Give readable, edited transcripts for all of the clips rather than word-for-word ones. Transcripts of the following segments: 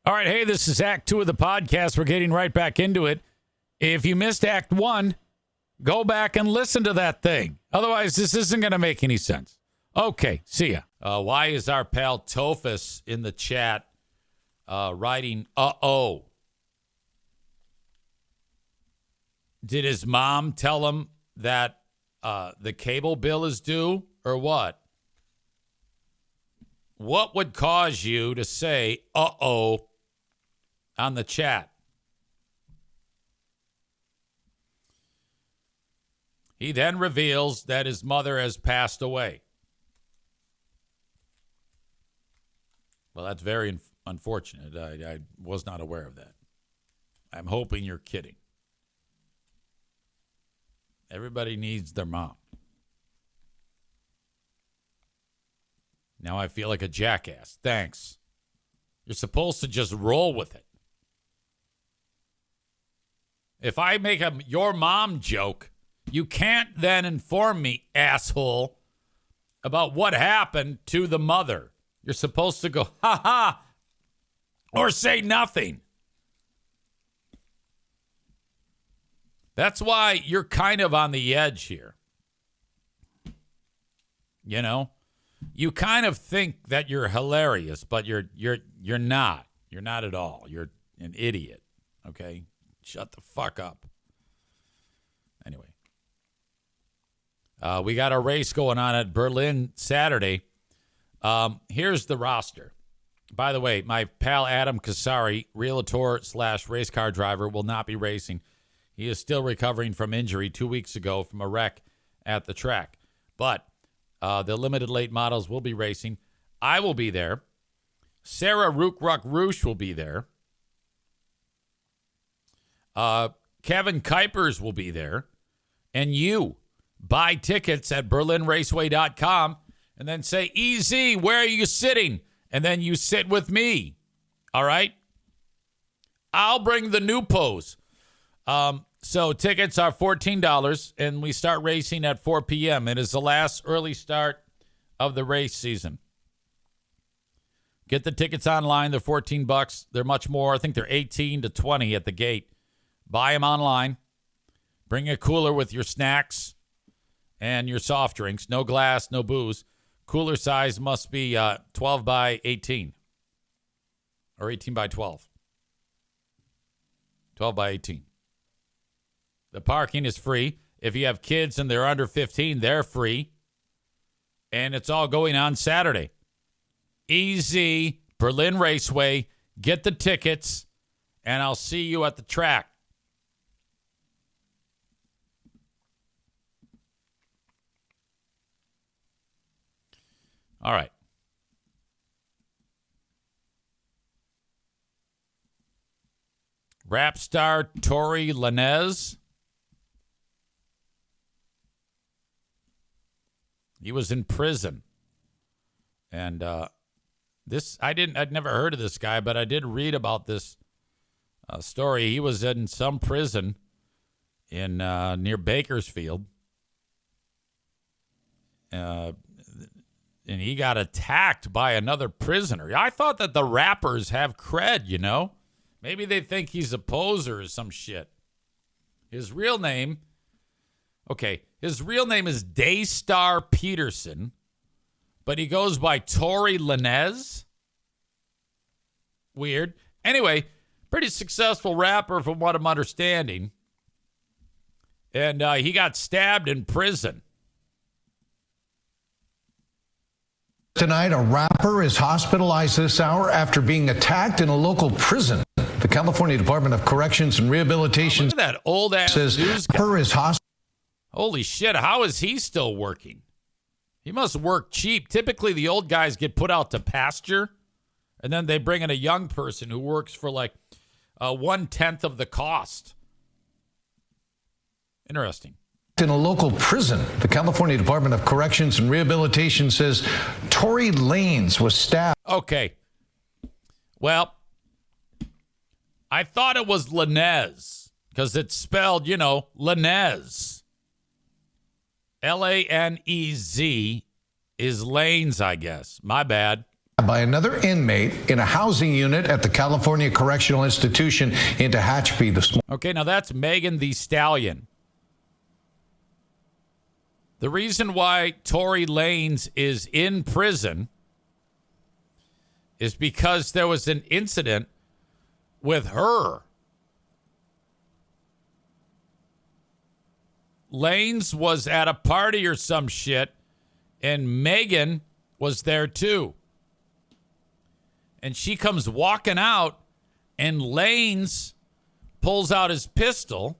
All right, hey, this is Act 2 of the podcast. We're getting right back into it. If you missed Act 1, go back and listen to that thing. Otherwise, this isn't going to make any sense. Okay, see ya. Why is our pal Tophus in the chat writing, uh-oh? Did his mom tell him that the cable bill is due or what? What would cause you to say, uh-oh, on the chat? He then reveals that his mother has passed away. Well, that's very unfortunate. I was not aware of that. I'm hoping you're kidding. Everybody needs their mom. Now I feel like a jackass. Thanks. You're supposed to just roll with it. If I make a your mom joke, you can't then inform me, asshole, about what happened to the mother. You're supposed to go, ha ha, or say nothing. That's why you're kind of on the edge here. You know? You kind of think that you're hilarious, but you're not. You're not at all. You're an idiot. Okay? Shut the fuck up. Anyway. We got a race going on at Berlin Saturday. Here's the roster. By the way, my pal Adam Kasari, realtor/race car driver, will not be racing. He is still recovering from injury 2 weeks ago from a wreck at the track. But the limited late models will be racing. I will be there. Sarah Rook-Ruck-Roosh will be there. Kevin Kuipers will be there. And you buy tickets at berlinraceway.com and then say, EZ, where are you sitting? And then you sit with me. All right? I'll bring the new pose. So tickets are $14, and we start racing at 4 p.m. It is the last early start of the race season. Get the tickets online. They're $14. They're much more. I think they're 18 to 20 at the gate. Buy them online. Bring a cooler with your snacks and your soft drinks. No glass, no booze. Cooler size must be 12 by 18 or 18 by 12. 12 by 18. The parking is free. If you have kids and they're under 15, they're free. And it's all going on Saturday. Easy, Berlin Raceway. Get the tickets, and I'll see you at the track. All right. Rap star Tory Lanez. He was in prison. And I'd never heard of this guy, but I did read about this story. He was in some prison in near Bakersfield. And he got attacked by another prisoner. I thought that the rappers have cred, you know? Maybe they think he's a poser or some shit. His real name is Daystar Peterson, but he goes by Tory Lanez. Weird. Anyway, pretty successful rapper from what I'm understanding. And he got stabbed in prison. Tonight, a rapper is hospitalized this hour after being attacked in a local prison. The California Department of Corrections and Rehabilitation look at that old ass says news guy. Rapper is Holy shit, how is he still working? He must work cheap. Typically, the old guys get put out to pasture, and then they bring in a young person who works for like 1/10 of the cost. Interesting. In a local prison, the California Department of Corrections and Rehabilitation says Tory Lanez was stabbed. Okay. Well, I thought it was Lanez because it's spelled, Lanez. Lanez is Lanes, I guess. My bad. by another inmate in a housing unit at the California Correctional Institution in Tehachapi this morning. Okay, now that's Megan Thee Stallion. The reason why Tory Lanez is in prison is because there was an incident with her. Lanez was at a party or some shit, and Megan was there too. And she comes walking out, and Lanez pulls out his pistol.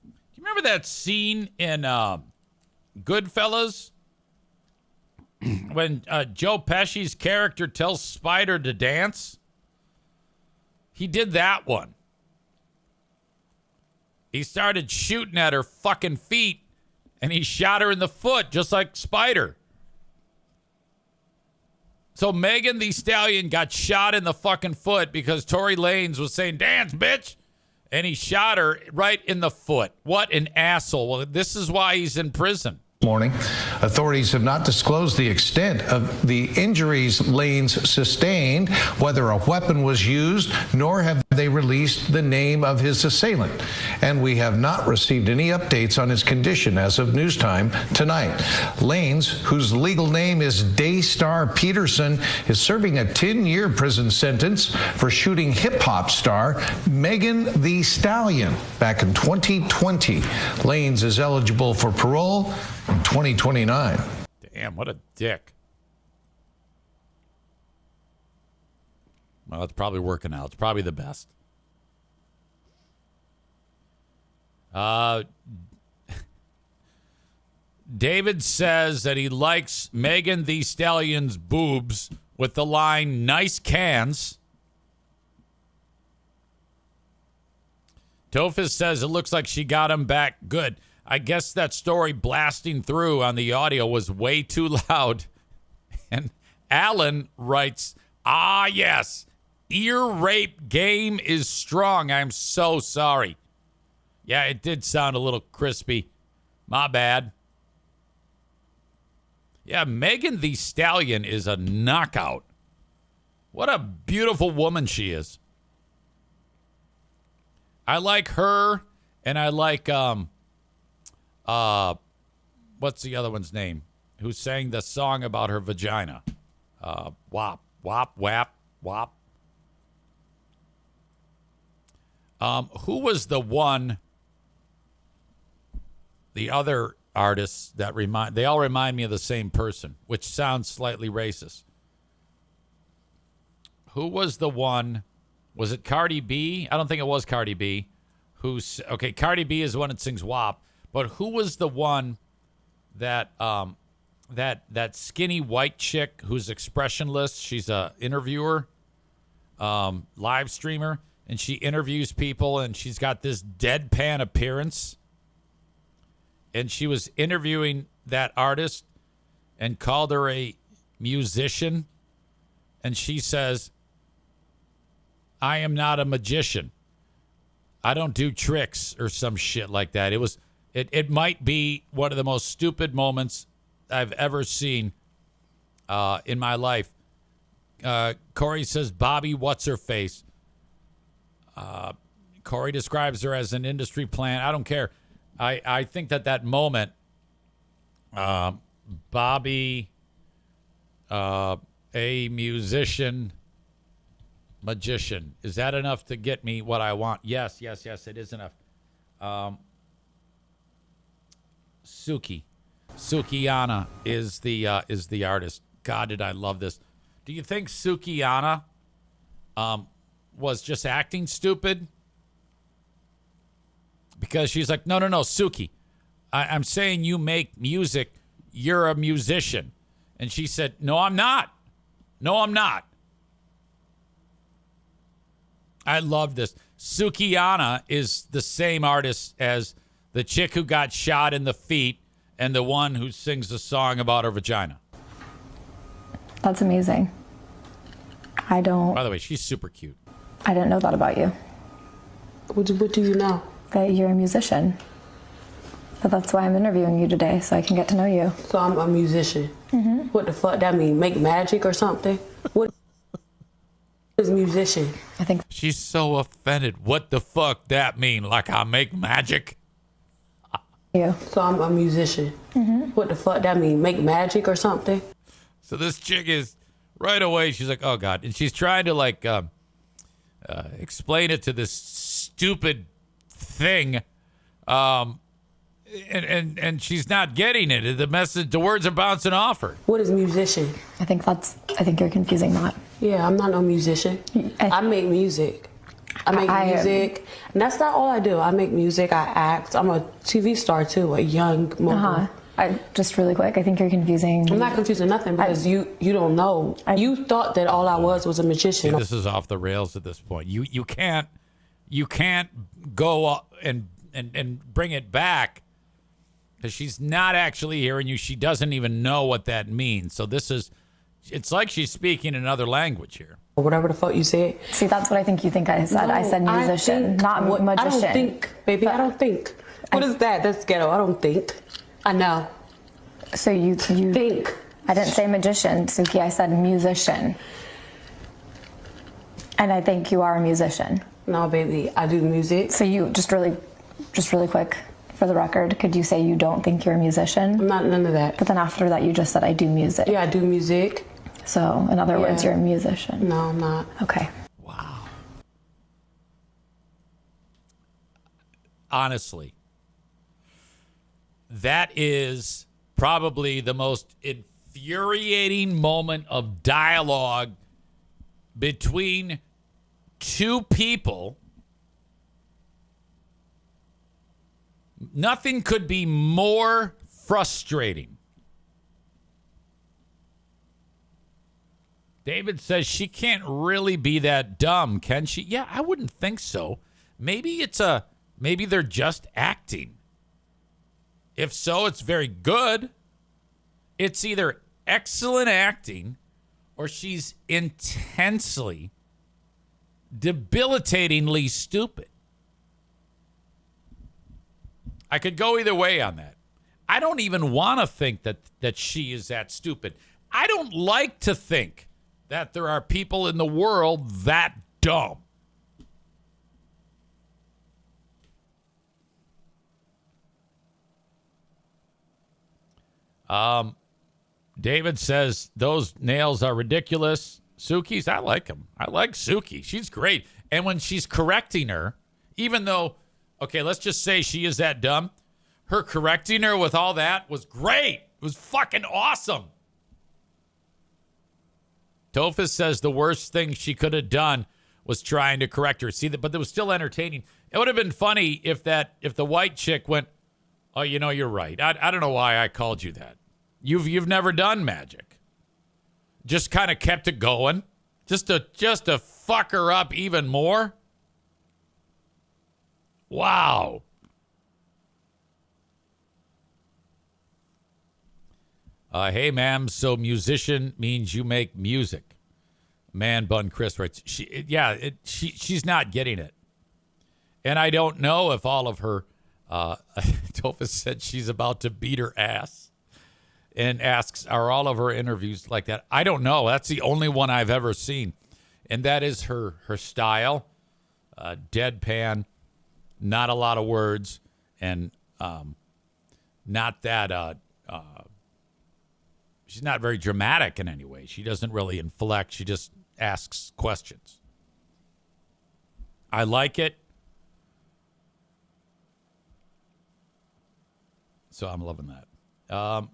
Do you remember that scene in Goodfellas when Joe Pesci's character tells Spider to dance? He did that one. He started shooting at her fucking feet, and he shot her in the foot, just like Spider. So Megan Thee Stallion got shot in the fucking foot because Tory Lanez was saying, dance, bitch. And he shot her right in the foot. What an asshole. Well, this is why he's in prison. Morning. Authorities have not disclosed the extent of the injuries Lanez sustained, whether a weapon was used, nor have they released the name of his assailant. And we have not received any updates on his condition as of news time tonight. Lanez, whose legal name is Daystar Peterson, is serving a 10-year prison sentence for shooting hip-hop star Megan Thee Stallion back in 2020. Lanez is eligible for parole in 2029. Damn, what a dick. Well, it's probably working out. It's probably the best. David says that he likes Megan Thee Stallion's boobs with the line, nice cans. Tophus says it looks like she got him back good. I guess that story blasting through on the audio was way too loud. And Alan writes, yes, ear rape game is strong. I'm so sorry. Yeah, it did sound a little crispy. My bad. Yeah, Megan Thee Stallion is a knockout. What a beautiful woman she is. I like her, and I like, what's the other one's name? Who sang the song about her vagina? Wop, wop, wap, wop. Who was the one, the other artists that they all remind me of the same person, which sounds slightly racist. Who was the one, was it Cardi B? I don't think it was Cardi B. Cardi B is the one that sings WAP, but who was the one that, that skinny white chick who's expressionless? She's a interviewer, live streamer, and she interviews people, and she's got this deadpan appearance. And she was interviewing that artist and called her a musician. And she says, I am not a magician. I don't do tricks or some shit like that. It might be one of the most stupid moments I've ever seen in my life. Corey says, Bobby, what's her face? Corey describes her as an industry plant. I don't care. I think that moment, Bobby, a musician, magician. Is that enough to get me what I want? Yes, it is enough. Sukiyana is the artist. God, did I love this. Do you think Sukiyana was just acting stupid? Because she's like, no, Suki, I'm saying you make music. You're a musician. And she said, no, I'm not. I love this. Sukiyana is the same artist as the chick who got shot in the feet and the one who sings the song about her vagina. That's amazing. By the way, she's super cute. I didn't know that about you. What do you know? That you're a musician. But that's why I'm interviewing you today, so I can get to know you. So I'm a musician. What the fuck that mean? Make magic or something? What is musician? I think She's so offended. What the fuck that mean? Like I make magic? you. So I'm a musician. What the fuck that mean? Make magic or something? So this chick is right away. She's like, "Oh God," and she's trying to like explain it to this stupid thing, and she's not getting it. The message, the words are bouncing off her. What is musician? I think you're confusing that. Yeah, I'm not no musician. I make music. I make music. And that's not all I do. I make music. I act. I'm a TV star too, a young mogul. Just really quick, I think you're confusing. I'm not confusing nothing because you don't know. You thought that all I was a magician. See, this is off the rails at this point. You can't go up and bring it back because she's not actually hearing you. She doesn't even know what that means. So it's like she's speaking another language here. Whatever the fuck you said. See, that's what I think you think I said. No, I said musician, not magician. I don't think, baby. I don't think. What is that? That's ghetto. I don't think. I know. So you Think. I didn't say magician, Suki. I said musician. And I think you are a musician. No, baby. I do music. So you just really quick for the record, could you say you don't think you're a musician? I'm not none of that. But then after that, you just said I do music. Yeah, I do music. So in other words, you're a musician. No, I'm not. Okay. Wow. Honestly, that is probably the most infuriating moment of dialogue between two people. Nothing could be more frustrating. David says she can't really be that dumb, can she? Yeah, I wouldn't think so. Maybe they're just acting. If so, it's very good. It's either excellent acting or she's intensely, debilitatingly stupid. I could go either way on that. I don't even want to think that she is that stupid. I don't like to think that there are people in the world that dumb. David says those nails are ridiculous. Suki's, I like them. I like Suki. She's great. And when she's correcting her, even though, okay, let's just say she is that dumb, her correcting her with all that was great. It was fucking awesome. Tophus says the worst thing she could have done was trying to correct her. See that, but it was still entertaining. It would have been funny if the white chick went, "Oh, you know, you're right. I don't know why I called you that. You've never done magic." Just kind of kept it going, just to fuck her up even more. Wow. Hey, ma'am, so musician means you make music. Man Bun Chris writes, she's not getting it. And I don't know if all of her, Tophus said she's about to beat her ass and asks, are all of her interviews like that? I don't know. That's the only one I've ever seen. And that is her style, deadpan, not a lot of words, and not that... she's not very dramatic in any way. She doesn't really inflect. She just asks questions. I like it. So I'm loving that.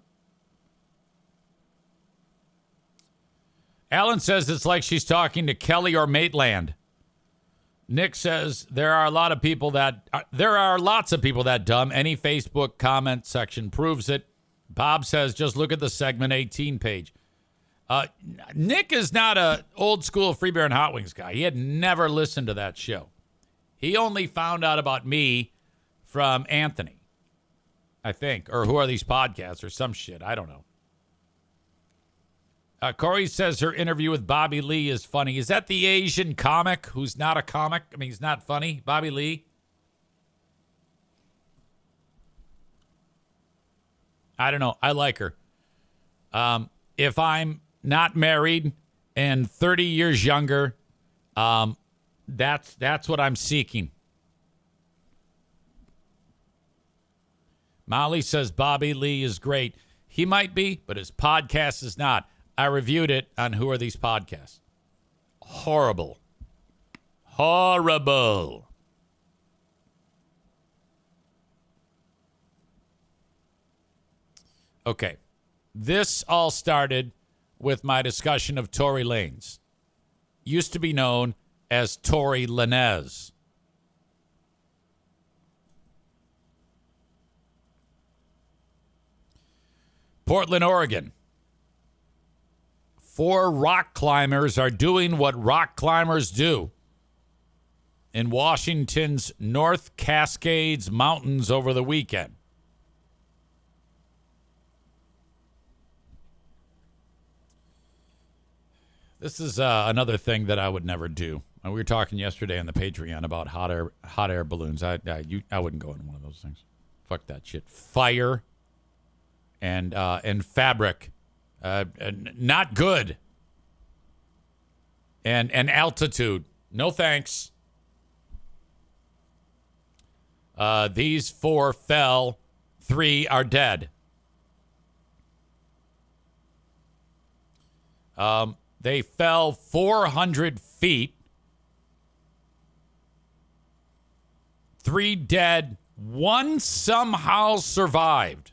Alan says it's like she's talking to Kelly or Maitland. Nick says there are lots of people that dumb. Any Facebook comment section proves it. Bob says, just look at the segment 18 page. Nick is not a old school Free Beer and Hot Wings guy. He had never listened to that show. He only found out about me from Anthony, I think. Or who are these podcasts or some shit. I don't know. Corey says her interview with Bobby Lee is funny. Is that the Asian comic who's not a comic? I mean, he's not funny. Bobby Lee. I don't know. I like her. If I'm not married and 30 years younger, that's what I'm seeking. Molly says Bobby Lee is great. He might be, but his podcast is not. I reviewed it on Who Are These Podcasts. Horrible. Horrible. Okay. This all started with my discussion of Tory Lanez. Used to be known as Tory Lanez. Portland, Oregon. 4 rock climbers are doing what rock climbers do in Washington's North Cascades Mountains over the weekend. This is another thing that I would never do. We were talking yesterday on the Patreon about hot air balloons. I wouldn't go in one of those things. Fuck that shit. Fire and fabric, not good. And altitude, no thanks. These 4 fell, 3 are dead. They fell 400 feet. 3 dead. 1 somehow survived.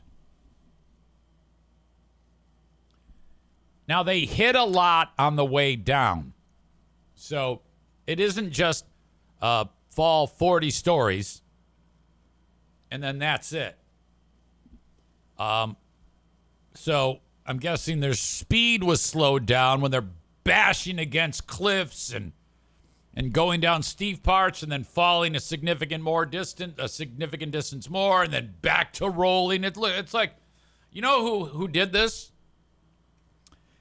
Now, they hit a lot on the way down. So it isn't just fall 40 stories and then that's it. So I'm guessing their speed was slowed down when they're bashing against cliffs and going down steep parts and then falling a significant distance more and then back to rolling. It's like, you know who did this?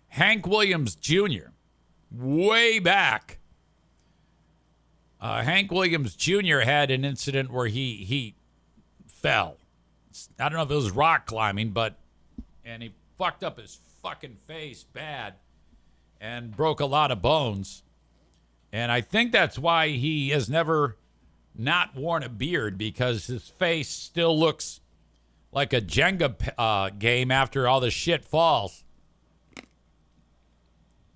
Hank Williams Jr. Way back. Hank Williams Jr. had an incident where he fell. I don't know if it was rock climbing, and he fucked up his fucking face bad and broke a lot of bones. And I think that's why he has never not worn a beard, because his face still looks like a Jenga game after all the shit falls.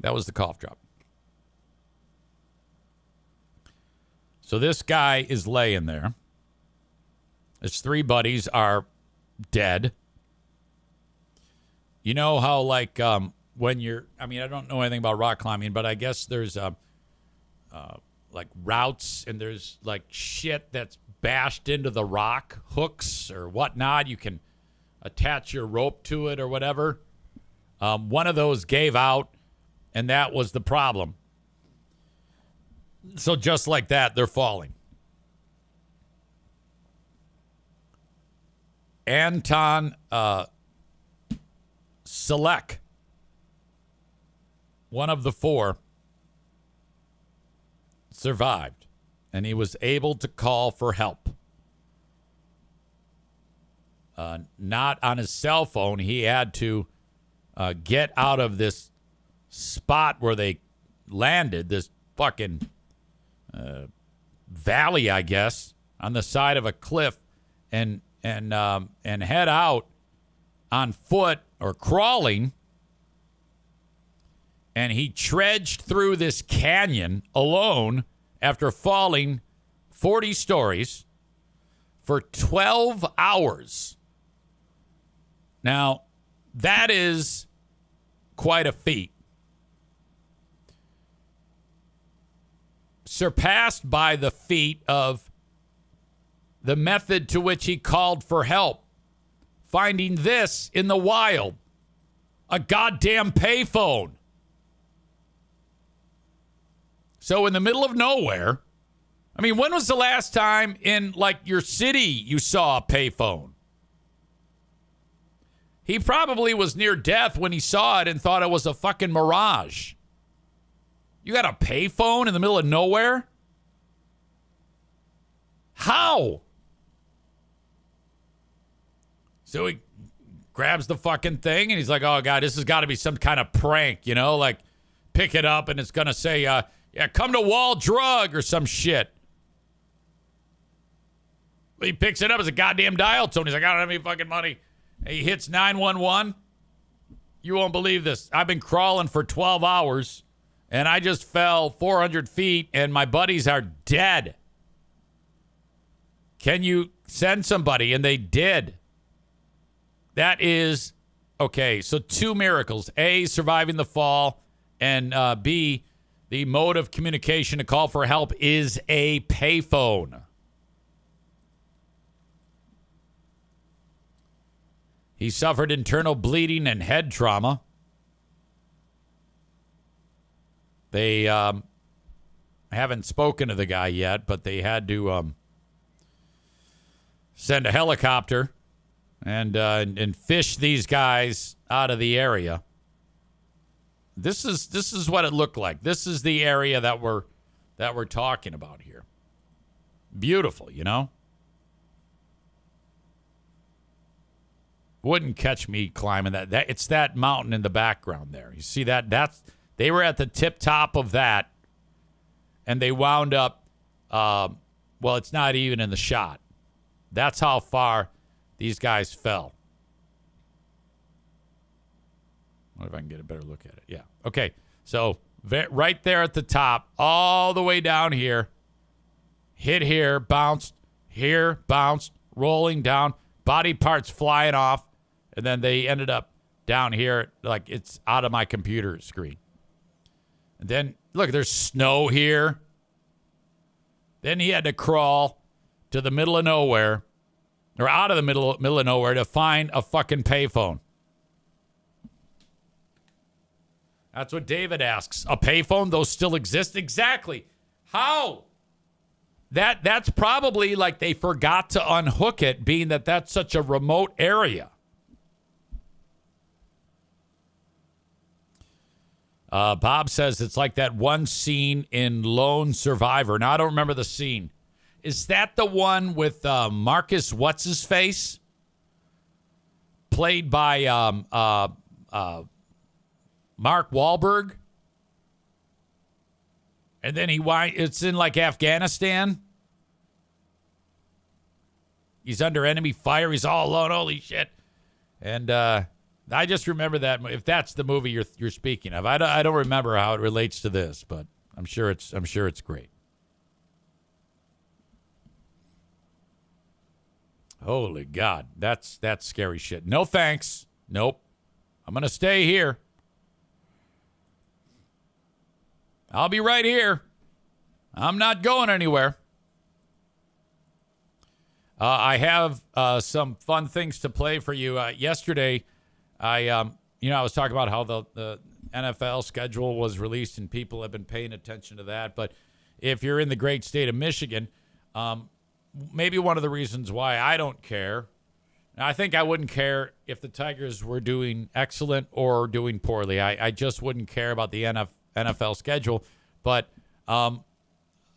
That was the cough drop. So this guy is laying there. His 3 buddies are dead. You know how, like, when you're, I don't know anything about rock climbing, but I guess there's, like, routes and there's, like, shit that's bashed into the rock, hooks or whatnot. You can attach your rope to it or whatever. One of those gave out, and that was the problem. So just like that, they're falling. Anton Selek, one of the 4, survived, and he was able to call for help. Not on his cell phone. He had to get out of this spot where they landed, this fucking valley, I guess, on the side of a cliff, and head out on foot or crawling. And he trudged through this canyon alone after falling 40 stories for 12 hours. Now, that is quite a feat. Surpassed by the feat of the method to which he called for help. Finding this in the wild. A goddamn payphone. So in the middle of nowhere, when was the last time in, like, your city you saw a payphone? He probably was near death when he saw it and thought it was a fucking mirage. You got a payphone in the middle of nowhere? How? So he grabs the fucking thing, and he's like, oh, God, this has got to be some kind of prank, you know? Like, pick it up, and it's going to say, yeah, come to Wall Drug or some shit. He picks it up as a goddamn dial tone. He's like, I don't have any fucking money. And he hits 911. You won't believe this. I've been crawling for 12 hours, and I just fell 400 feet, and my buddies are dead. Can you send somebody? And they did. That is, okay, so 2 miracles. A, surviving the fall, and B, the mode of communication to call for help is a payphone. He suffered internal bleeding and head trauma. They haven't spoken to the guy yet, but they had to send a helicopter and fish these guys out of the area. This is what it looked like. This is the area that we're talking about here. Beautiful, you know? Wouldn't catch me climbing that. It's that mountain in the background there. You see that? They were at the tip top of that, and they wound up. Well, it's not even in the shot. That's how far these guys fell. What if I can get a better look at it? Yeah. Okay. So right there at the top, all the way down here, hit here, bounced, rolling down, body parts flying off. And then they ended up down here, like it's out of my computer screen. And then, look, there's snow here. Then he had to crawl to the middle of nowhere, or out of the middle of nowhere to find a fucking payphone. That's what David asks. A payphone? Those still exist? Exactly. How? That's probably like they forgot to unhook it, being that that's such a remote area. Bob says it's like that one scene in Lone Survivor. Now, I don't remember the scene. Is that the one with Marcus What's-His-Face? Played by Mark Wahlberg? And then it's in like Afghanistan. He's under enemy fire. He's all alone. Holy shit. And I just remember that. If that's the movie you're speaking of, I don't remember how it relates to this, but I'm sure it's great. Holy God, that's scary shit. No thanks. Nope. I'm gonna stay here. I'll be right here. I'm not going anywhere. I have some fun things to play for you. Yesterday, I was talking about how the NFL schedule was released and people have been paying attention to that. But if you're in the great state of Michigan, maybe one of the reasons why I don't care, and I think I wouldn't care if the Tigers were doing excellent or doing poorly. I just wouldn't care about the NFL schedule. But I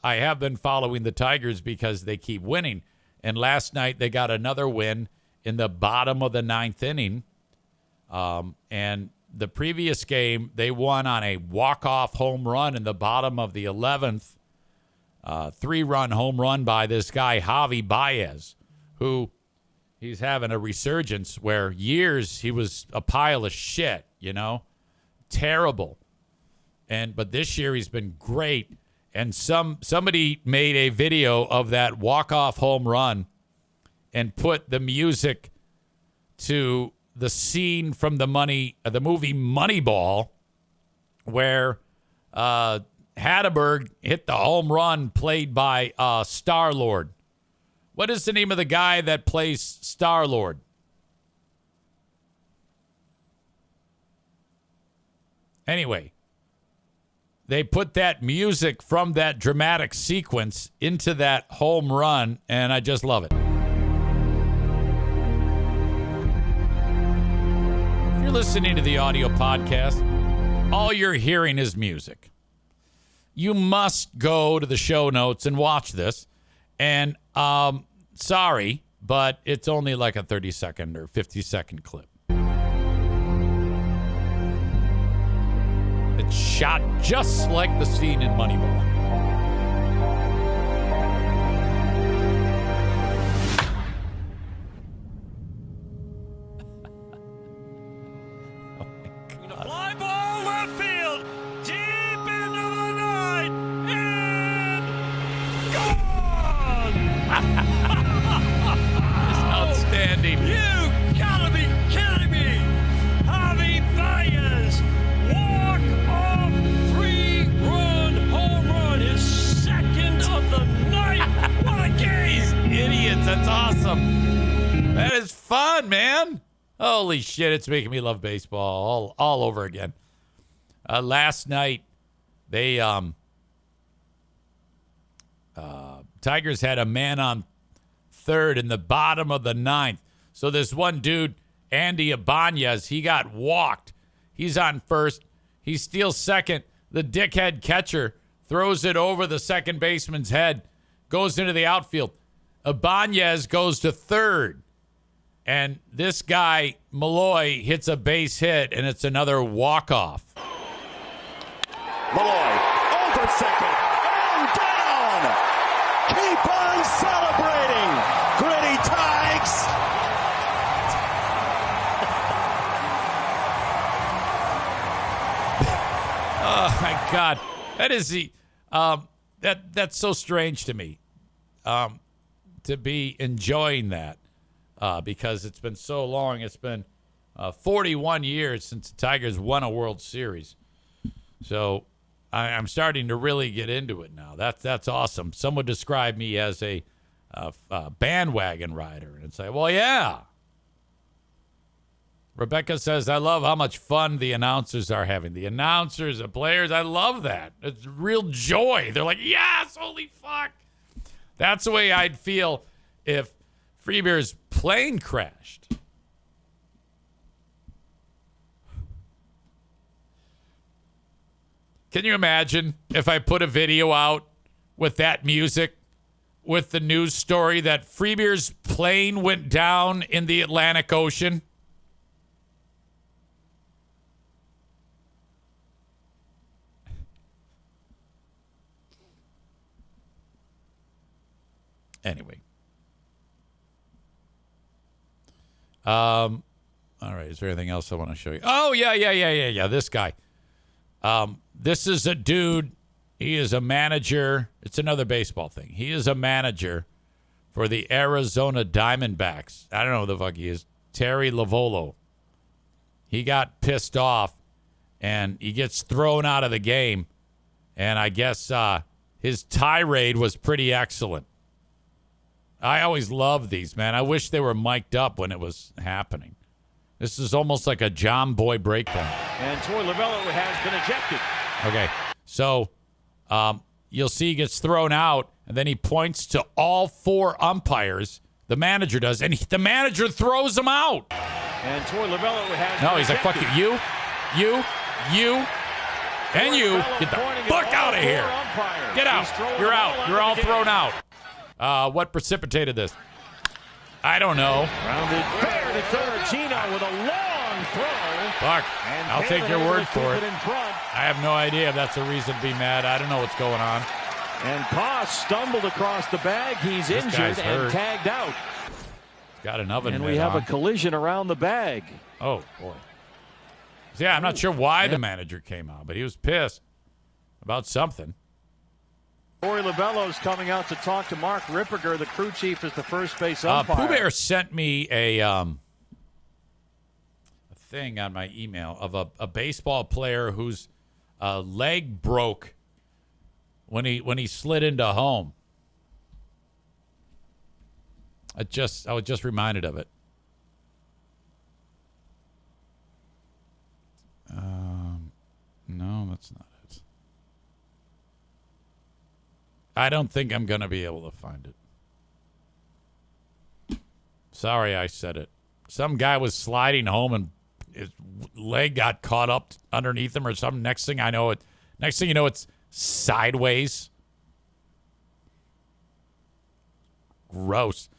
have been following the Tigers because they keep winning. And last night they got another win in the bottom of the 9th inning. And the previous game, they won on a walk-off home run in the bottom of the 11th. 3-run home run by this guy, Javi Baez, who he's having a resurgence where years he was a pile of shit, you know, terrible. But this year he's been great. And somebody made a video of that walk-off home run and put the music to the scene from the movie Moneyball, where Hatterberg hit the home run played by Star-Lord. What is the name of the guy that plays Star-Lord? Anyway, they put that music from that dramatic sequence into that home run, and I just love it. If you're listening to the audio podcast, all you're hearing is music. You must go to the show notes and watch this. And sorry, but it's only like a 30-second or 50-second clip. It's shot just like the scene in Moneyball. Fly ball left field, deep into the night, and gone! It's outstanding. You gotta be kidding me! Javi Baez, walk-off 3-run home run, his second of the night. What a game! Idiots, that's awesome. That is fun, man. Holy shit, it's making me love baseball all over again. Last night, they Tigers had a man on third in the bottom of the ninth. So this one dude, Andy Ibanez, he got walked. He's on first. He steals second. The dickhead catcher throws it over the second baseman's head, goes into the outfield. Ibanez goes to third. And this guy, Malloy, hits a base hit, and it's another walk-off. Malloy, over second, and down! Keep on celebrating, Gritty Tigers! Oh, my God. That is the that's so strange to me, to be enjoying that. Because it's been so long. It's been 41 years since the Tigers won a World Series. So I'm starting to really get into it now. That's awesome. Some would describe me as a bandwagon rider. And say, well, yeah. Rebecca says, I love how much fun the announcers are having. The announcers, the players, I love that. It's real joy. They're like, yes, holy fuck. That's the way I'd feel if Freebeer's plane crashed. Can you imagine if I put a video out with that music, with the news story that Freebeer's plane went down in the Atlantic Ocean? Anyway. All right. Is there anything else I want to show you? Oh, yeah. This guy. This is a dude. He is a manager. It's another baseball thing. He is a manager for the Arizona Diamondbacks. I don't know who the fuck he is. Terry Lavolo. He got pissed off, and he gets thrown out of the game. And I guess his tirade was pretty excellent. I always love these, man. I wish they were mic'd up when it was happening. This is almost like a John Boy breakdown. And Troy Lavello has been ejected. Okay, so you'll see he gets thrown out, and then he points to all four umpires. The manager does, and the manager throws him out. And Troy Lavello has No, been he's like, fuck ejected. you, and you. Get the fuck out of here. Get out. You're out. You're all thrown out. What precipitated this? I don't know. Rounded fair to third. Gino with a long throw. Fuck. And I'll take your word for it. In front. I have no idea if that's a reason to be mad. I don't know what's going on. And Poss stumbled across the bag. He's This injured guy's and hurt. tagged out. Got an oven And mitt we have on. a collision around the bag. Oh, boy. So, yeah, I'm not sure why the manager came out, but he was pissed about something. Corey Lavello's coming out to talk to Mark Ripperger, the crew chief, as the first base umpire. Pooh Bear sent me a thing on my email of a baseball player whose leg broke when he slid into home. I was just reminded of it. No, that's not it. I don't think I'm going to be able to find it. Sorry, I said it. Some guy was sliding home and his leg got caught up underneath him or something. Next thing you know, it's sideways. Gross.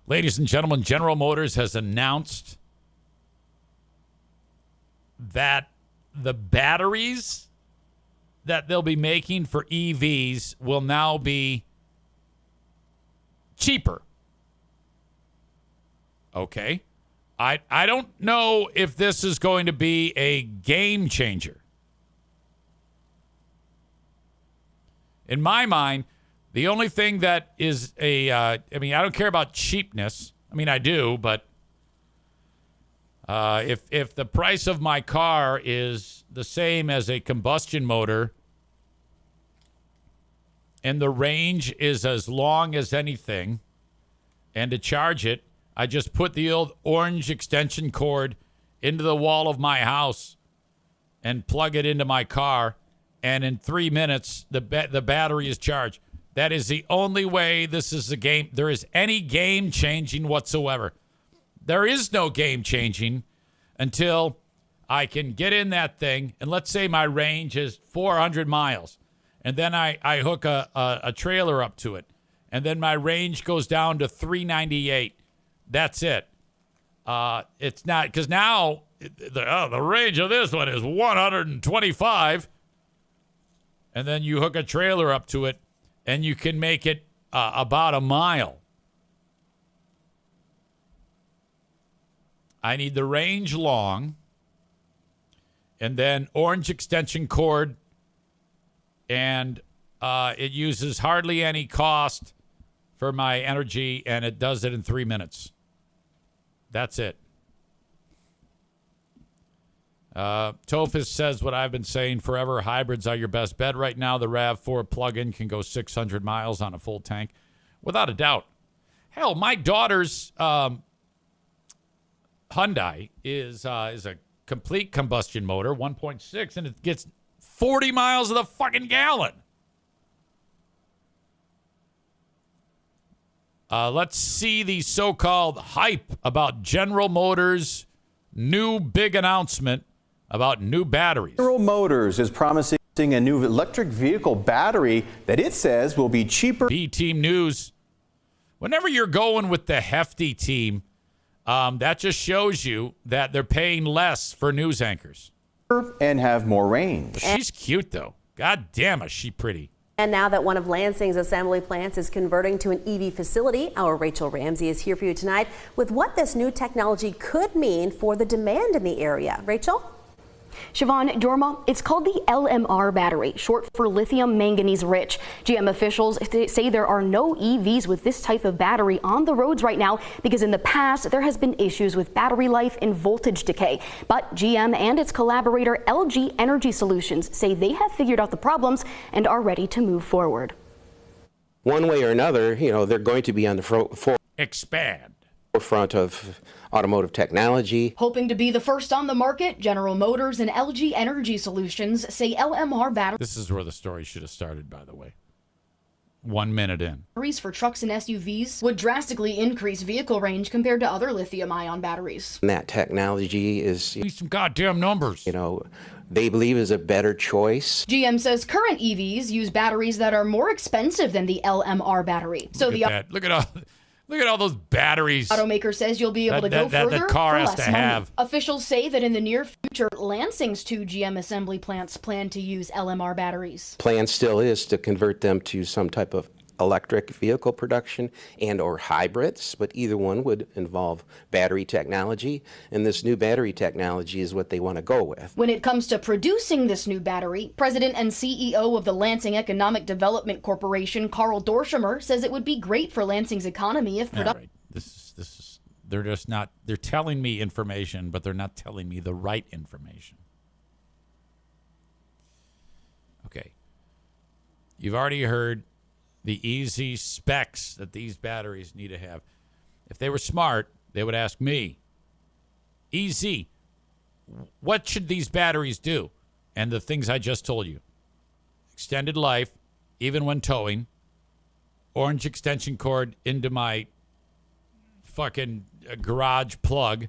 Ladies and gentlemen, General Motors has announced that the batteries that they'll be making for EVs will now be cheaper. Okay. I don't know if this is going to be a game changer. In my mind, the only thing that is I don't care about cheapness. I mean, I do, but if the price of my car is the same as a combustion motor and the range is as long as anything, and to charge it, I just put the old orange extension cord into the wall of my house and plug it into my car, and in 3 minutes, the battery is charged. That is the only way this is a game. There is any game changing whatsoever. There is no game changing until I can get in that thing, and let's say my range is 400 miles, and then I hook a trailer up to it, and then my range goes down to 398. That's it. It's not, because now the range of this one is 125, and then you hook a trailer up to it, and you can make it about a mile. I need the range long, and then orange extension cord, and it uses hardly any cost for my energy, and it does it in 3 minutes. That's it. Tophus says what I've been saying forever. Hybrids are your best bet right now. The RAV4 plug-in can go 600 miles on a full tank. Without a doubt. Hell, my daughter's Hyundai is a complete combustion motor, 1.6, and it gets 40 miles of the fucking gallon. Let's see the so-called hype about General Motors' new big announcement about new batteries. General Motors is promising a new electric vehicle battery that it says will be cheaper. B-Team News. Whenever you're going with the hefty team, that just shows you that they're paying less for news anchors. And have more range. She's cute, though. God damn, is she pretty. And now that one of Lansing's assembly plants is converting to an EV facility, our Rachel Ramsey is here for you tonight with what this new technology could mean for the demand in the area. Rachel? Siobhan, Dorma, it's called the LMR battery, short for lithium manganese rich. GM officials say there are no EVs with this type of battery on the roads right now because in the past there has been issues with battery life and voltage decay. But GM and its collaborator LG Energy Solutions say they have figured out the problems and are ready to move forward. One way or another, they're going to be on the forefront of automotive technology. Hoping to be the first on the market, General Motors and LG Energy Solutions say LMR batteries. This is where the story should have started, by the way. 1 minute in. Batteries for trucks and SUVs would drastically increase vehicle range compared to other lithium-ion batteries. And that technology is, need some goddamn numbers. They believe is a better choice. GM says current EVs use batteries that are more expensive than the LMR battery. Look at all those batteries. Automaker says you'll be able to go further the car for has less to money. have. Officials say that in the near future, Lansing's 2 GM assembly plants plan to use LMR batteries. Plan still is to convert them to some type of electric vehicle production and or hybrids, but either one would involve battery technology, and this new battery technology is what they want to go with. When it comes to producing this new battery, President and CEO of the Lansing Economic Development Corporation, Carl Dorshemer, says it would be great for Lansing's economy if production. Right. This is they're just not, they're telling me information, but they're not telling me the right information. Okay. You've already heard the easy specs that these batteries need to have. If they were smart, they would ask me, easy, what should these batteries do? And the things I just told you. Extended life, even when towing, orange extension cord into my fucking garage plug,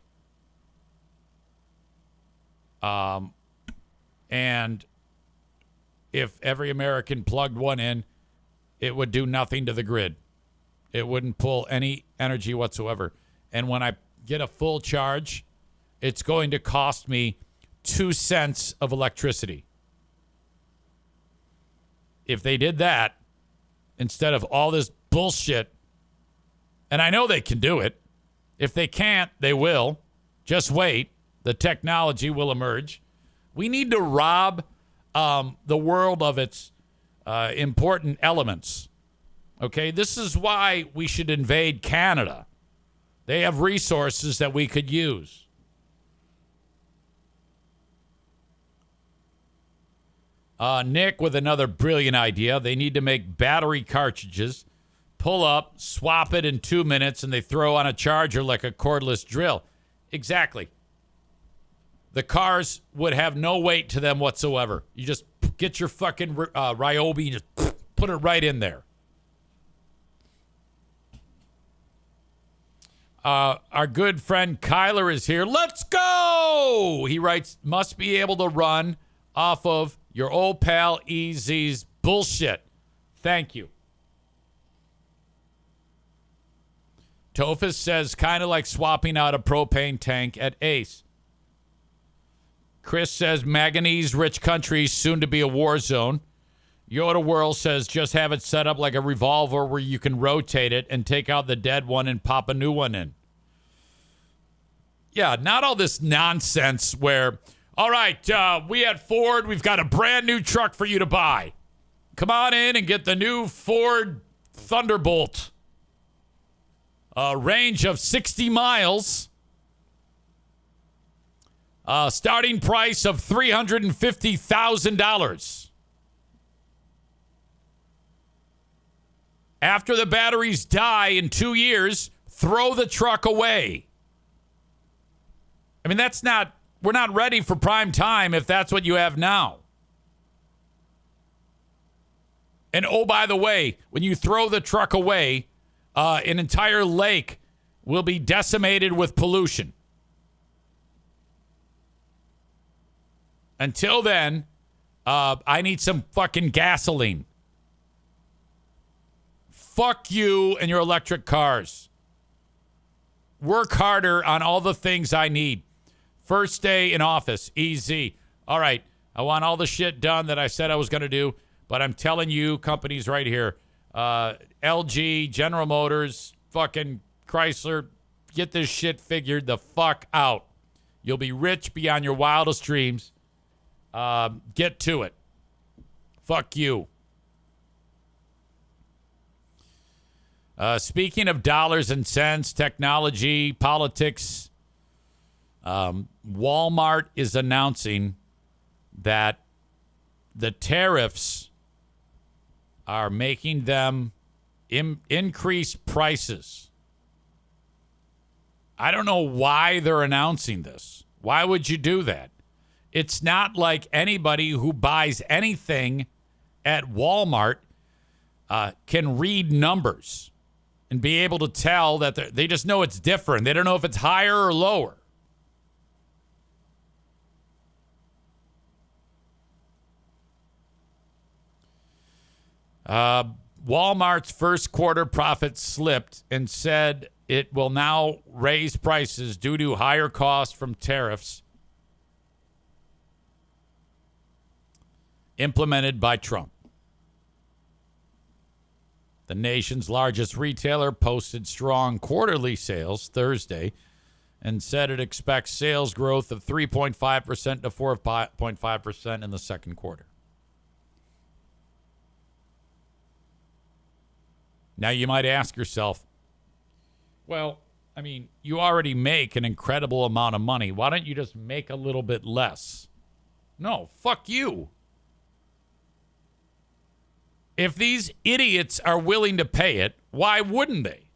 and if every American plugged one in, it would do nothing to the grid. It wouldn't pull any energy whatsoever. And when I get a full charge, it's going to cost me 2 cents of electricity. if they did that instead of all this bullshit, and I know they can do it. If they can't, they will. Just wait. The technology will emerge. We need to rob the world of its important elements. Okay, this is why we should invade Canada. They have resources that we could use. Nick with another brilliant idea. They need to make battery cartridges, pull up, swap it in 2 minutes, and they throw on a charger like a cordless drill. Exactly. The cars would have no weight to them whatsoever. You just get your fucking Ryobi and just put it right in there. Our good friend Kyler is here. Let's go! He writes, must be able to run off of your old pal EZ's bullshit. Thank you. Tophus says, kind of like swapping out a propane tank at Ace. Chris says, manganese rich countries soon to be a war zone. Yoda World says, just have it set up like a revolver where you can rotate it and take out the dead one and pop a new one in. Yeah, not all this nonsense where, all right, we at Ford, we've got a brand new truck for you to buy. Come on in and get the new Ford Thunderbolt. A range of 60 miles. Starting price of $350,000. After the batteries die in 2 years, throw the truck away. I mean, we're not ready for prime time if that's what you have now. And oh, by the way, when you throw the truck away, an entire lake will be decimated with pollution. Until then, I need some fucking gasoline. Fuck you and your electric cars. Work harder on all the things I need. First day in office, EZ. All right, I want all the shit done that I said I was going to do, but I'm telling you, companies right here, LG, General Motors, fucking Chrysler, get this shit figured the fuck out. You'll be rich beyond your wildest dreams. Get to it. Fuck you. Speaking of dollars and cents, technology, politics, Walmart is announcing that the tariffs are making them increase prices. I don't know why they're announcing this. Why would you do that? It's not like anybody who buys anything at Walmart can read numbers and be able to tell that they just know it's different. They don't know if it's higher or lower. Walmart's first quarter profit slipped and said it will now raise prices due to higher costs from tariffs implemented by Trump. The nation's largest retailer posted strong quarterly sales Thursday and said it expects sales growth of 3.5% to 4.5% in the second quarter. Now you might ask yourself, well, I mean, you already make an incredible amount of money. Why don't you just make a little bit less? No, fuck you. If these idiots are willing to pay it, why wouldn't they?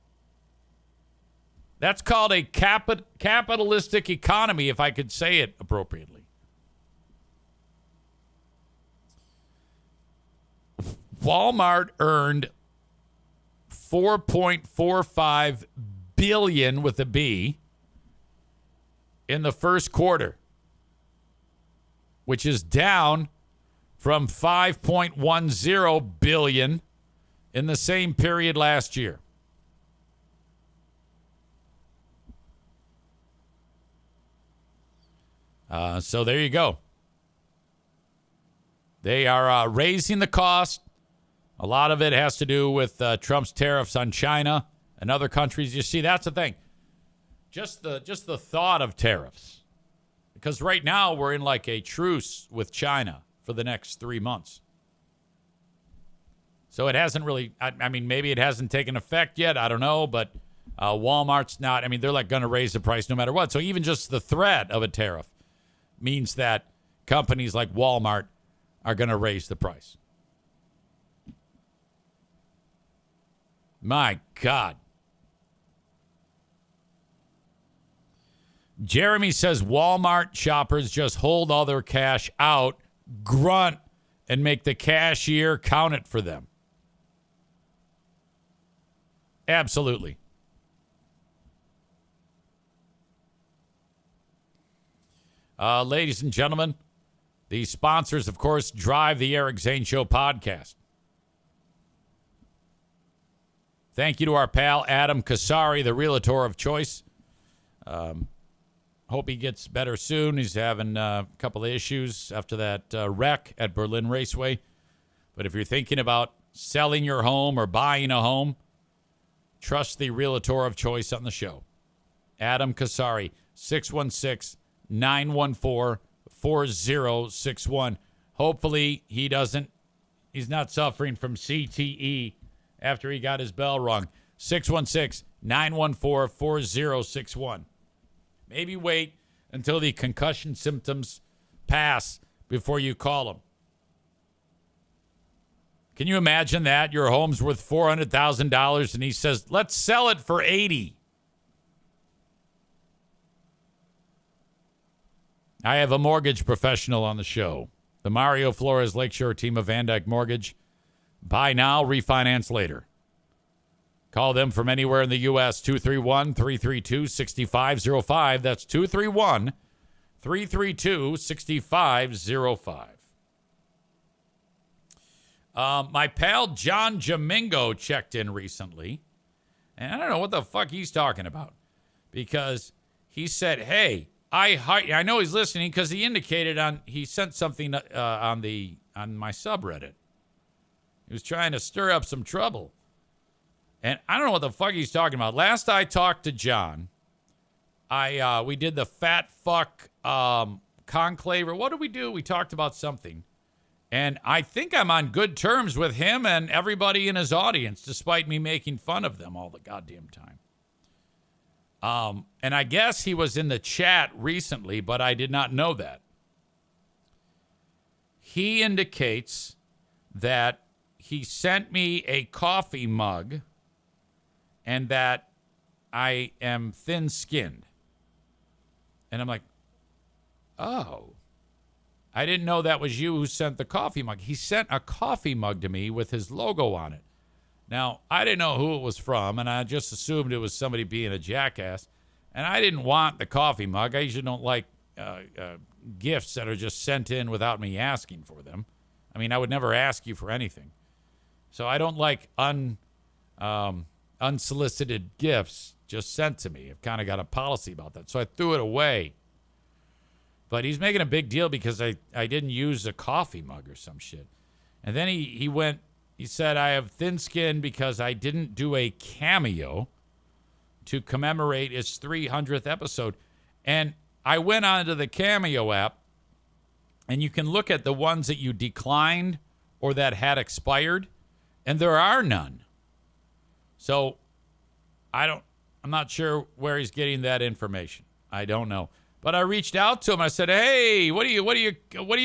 That's called a capitalistic economy, if I could say it appropriately. Walmart earned $4.45 billion with a B in the first quarter, which is down from $5.10 billion in the same period last year. So there you go. They are raising the cost A lot of it has to do with Trump's tariffs on China and other countries. You see, that's the thing. Just the thought of tariffs. Because right now we're in like a truce with China for the next 3 months. So it hasn't really, I mean, maybe it hasn't taken effect yet. I don't know, but Walmart's not, I mean, they're like going to raise the price no matter what. So even just the threat of a tariff means that companies like Walmart are going to raise the price. My God. Jeremy says Walmart shoppers just hold all their cash out, grunt, and make the cashier count it for them. Absolutely. Ladies and gentlemen, the sponsors, of course, drive the Eric Zane Show podcast. Thank you to our pal Adam Kasari, the realtor of choice. Hope he gets better soon. He's having a couple of issues after that wreck at Berlin Raceway. But if you're thinking about selling your home or buying a home, trust the realtor of choice on the show. Adam Kasari, 616-914-4061. Hopefully he's not suffering from CTE after he got his bell rung. 616-914-4061. Maybe wait until the concussion symptoms pass before you call him. Can you imagine that? Your home's worth $400,000 and he says, let's sell it for $80,000. I have a mortgage professional on the show. The Mario Flores Lakeshore team of Van Dyke Mortgage. Buy now, refinance later. Call them from anywhere in the U.S., 231-332-6505. That's 231-332-6505. My pal John Jamingo checked in recently. And I don't know what the fuck he's talking about. Because he said, hey, I know he's listening because he indicated he sent something on my subreddit. He was trying to stir up some trouble. And I don't know what the fuck he's talking about. Last I talked to John, we did the fat fuck conclave. Or what did we do? We talked about something. And I think I'm on good terms with him and everybody in his audience, despite me making fun of them all the goddamn time. And I guess he was in the chat recently, but I did not know that. He indicates that he sent me a coffee mug and that I am thin-skinned. And I'm like, oh, I didn't know that was you who sent the coffee mug. He sent a coffee mug to me with his logo on it. Now, I didn't know who it was from, and I just assumed it was somebody being a jackass. And I didn't want the coffee mug. I usually don't like gifts that are just sent in without me asking for them. I mean, I would never ask you for anything. So I don't like unsolicited gifts just sent to me. I've kind of got a policy about that. So I threw it away. But he's making a big deal because I didn't use a coffee mug or some shit. And then he said, I have thin skin because I didn't do a cameo to commemorate its 300th episode. And I went onto the Cameo app, and you can look at the ones that you declined or that had expired, and there are none. So I'm not sure where he's getting that information. I don't know. But I reached out to him. I said, "Hey, what are you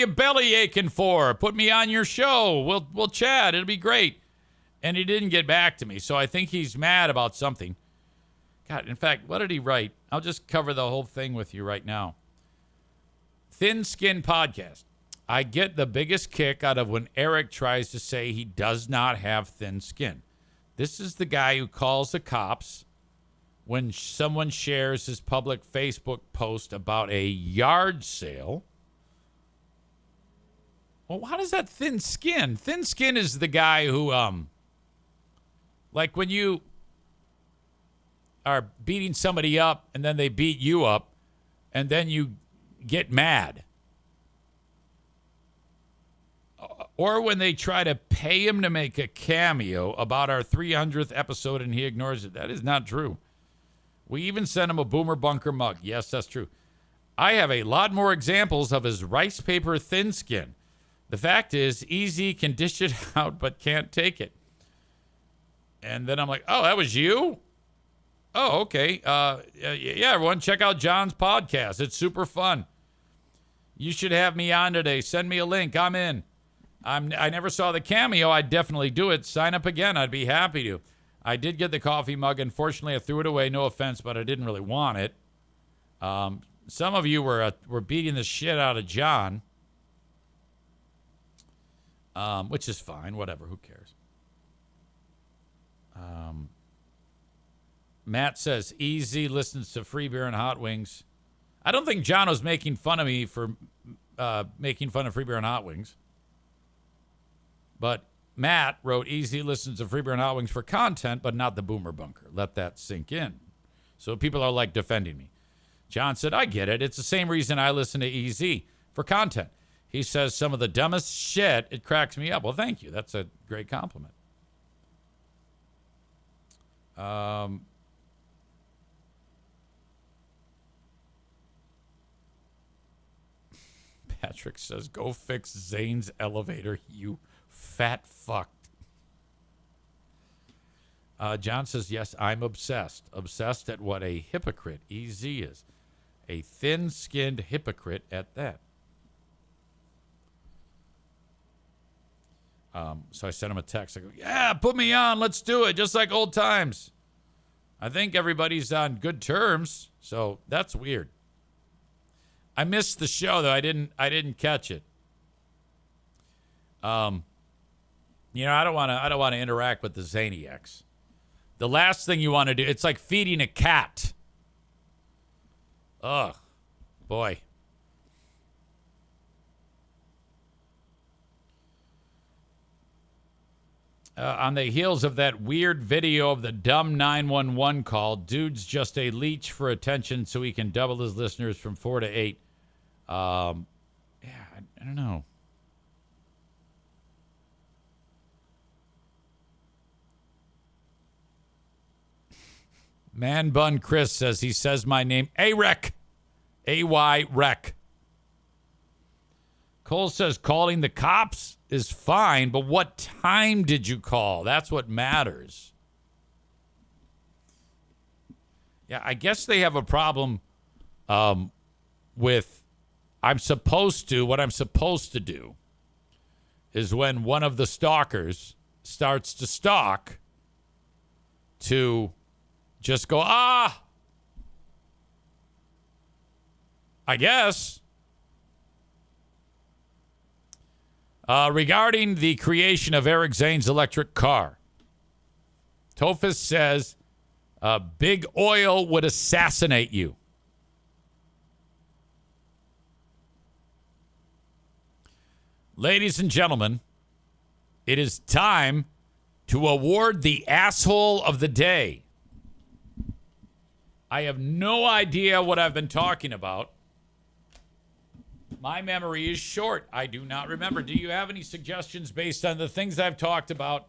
belly aching for? Put me on your show. We'll chat. It'll be great." And he didn't get back to me. So I think he's mad about something. God, in fact, what did he write? I'll just cover the whole thing with you right now. Thin Skin Podcast. I get the biggest kick out of when Eric tries to say he does not have thin skin. This is the guy who calls the cops when someone shares his public Facebook post about a yard sale. Well, how does that thin skin? Thin skin is the guy who, like when you are beating somebody up and then they beat you up and then you get mad. Or when they try to pay him to make a cameo about our 300th episode and he ignores it. That is not true. We even sent him a Boomer Bunker mug. Yes, that's true. I have a lot more examples of his rice paper thin skin. The fact is, EZ can dish it out but can't take it. And then I'm like, oh, that was you? Oh, okay. Yeah, everyone, check out John's podcast. It's super fun. You should have me on today. Send me a link. I'm in. I never saw the cameo. I'd definitely do it. Sign up again. I'd be happy to. I did get the coffee mug. Unfortunately, I threw it away. No offense, but I didn't really want it. Some of you were beating the shit out of John, which is fine. Whatever. Who cares? Matt says, EZ listens to Free Beer and Hot Wings. I don't think John was making fun of me for making fun of Free Beer and Hot Wings. But Matt wrote, EZ listens to Free Beer and Hot Wings for content, but not the Boomer Bunker. Let that sink in. So people are like defending me. John said, I get it. It's the same reason I listen to EZ, for content. He says some of the dumbest shit. It cracks me up. Well, thank you. That's a great compliment. Patrick says, go fix Zane's elevator, you fat fuck. John says, yes, I'm obsessed. Obsessed at what a hypocrite EZ is. A thin-skinned hypocrite at that. So I sent him a text. I go, yeah, put me on. Let's do it. Just like old times. I think everybody's on good terms. So that's weird. I missed the show, though. I didn't catch it. I don't want to interact with the Zaniacs. The last thing you want to do, it's like feeding a cat. Ugh, boy. On the heels of that weird video of the dumb 911 call, dude's just a leech for attention so he can double his listeners from 4 to 8. I don't know. Man Bun Chris says he says my name, A-Rec. A-Y Rec. Cole says calling the cops is fine, but what time did you call? That's what matters. Yeah, I guess they have a problem with what I'm supposed to do is when one of the stalkers starts to stalk to just go, I guess. Regarding the creation of Eric Zane's electric car, Tophus says big oil would assassinate you. Ladies and gentlemen, it is time to award the asshole of the day. I have no idea what I've been talking about. My memory is short. I do not remember. Do you have any suggestions based on the things I've talked about?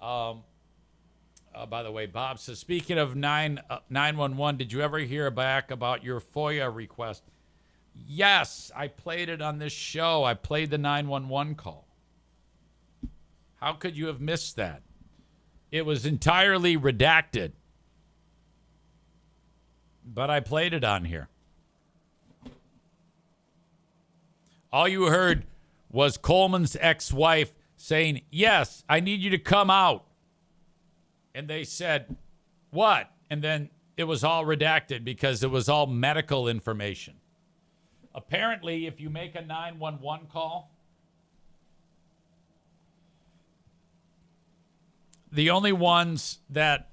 By the way, Bob says, speaking of 911, did you ever hear back about your FOIA request? Yes, I played it on this show. I played the 911 call. How could you have missed that? It was entirely redacted. But I played it on here. All you heard was Coleman's ex-wife saying, yes, I need you to come out. And they said, what? And then it was all redacted because it was all medical information. Apparently, if you make a 911 call, the only ones that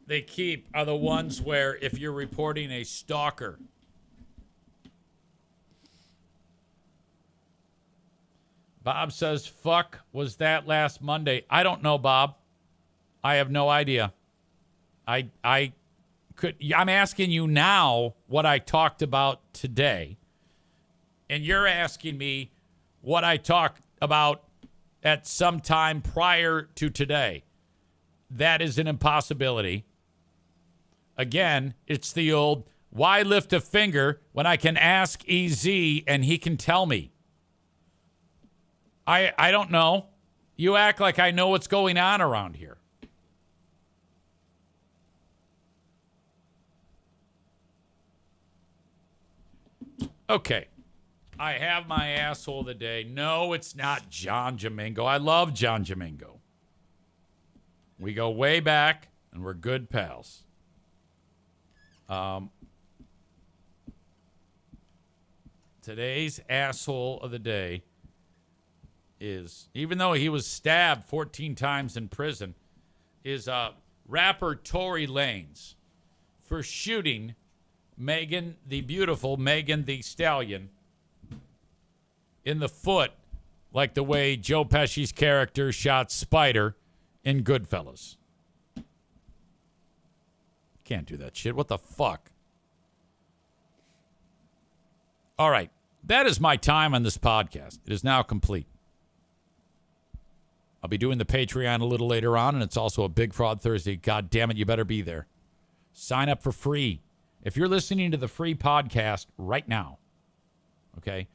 they keep are the ones where if you're reporting a stalker. Bob says, fuck was that last Monday? I don't know, Bob. I have no idea. I'm asking you now what I talked about today. And you're asking me what I talked about at some time prior to today. That is an impossibility. Again, it's the old, why lift a finger when I can ask EZ and he can tell me? I don't know. You act like I know what's going on around here. Okay. I have my asshole of the day. No, it's not John Jamingo. I love John Jamingo. We go way back, and we're good pals. Today's asshole of the day is, even though he was stabbed 14 times in prison, is rapper Tory Lanez for shooting the beautiful Megan Thee Stallion in the foot, like the way Joe Pesci's character shot Spider in Goodfellas. Can't do that shit. What the fuck? All right. That is my time on this podcast. It is now complete. I'll be doing the Patreon a little later on, and it's also a Big Fraud Thursday. God damn it, you better be there. Sign up for free. If you're listening to the free podcast right now, okay,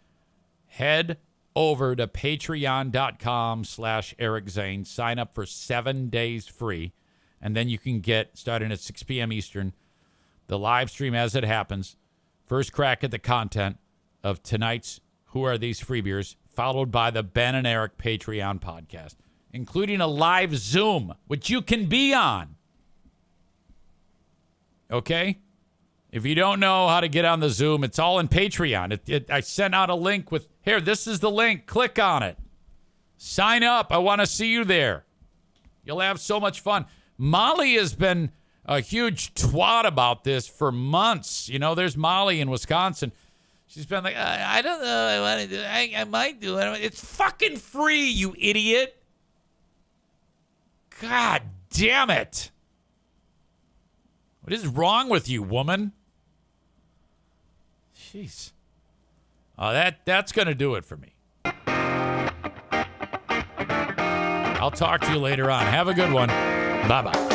head over to patreon.com/Eric Zane. Sign up for 7 days free. And then you can get, starting at 6 p.m. Eastern, the live stream as it happens. First crack at the content of tonight's Who Are These Free Beers, followed by the Ben and Eric Patreon podcast, including a live Zoom, which you can be on. Okay? If you don't know how to get on the Zoom, it's all in Patreon. I sent out a link with, here, this is the link. Click on it. Sign up. I want to see you there. You'll have so much fun. Molly has been a huge twat about this for months. You know, there's Molly in Wisconsin. She's been like, I don't know. I want to do it. I might do it. It's fucking free, you idiot. God damn it. What is wrong with you, woman? Jeez. That's going to do it for me. I'll talk to you later on. Have a good one. Bye-bye.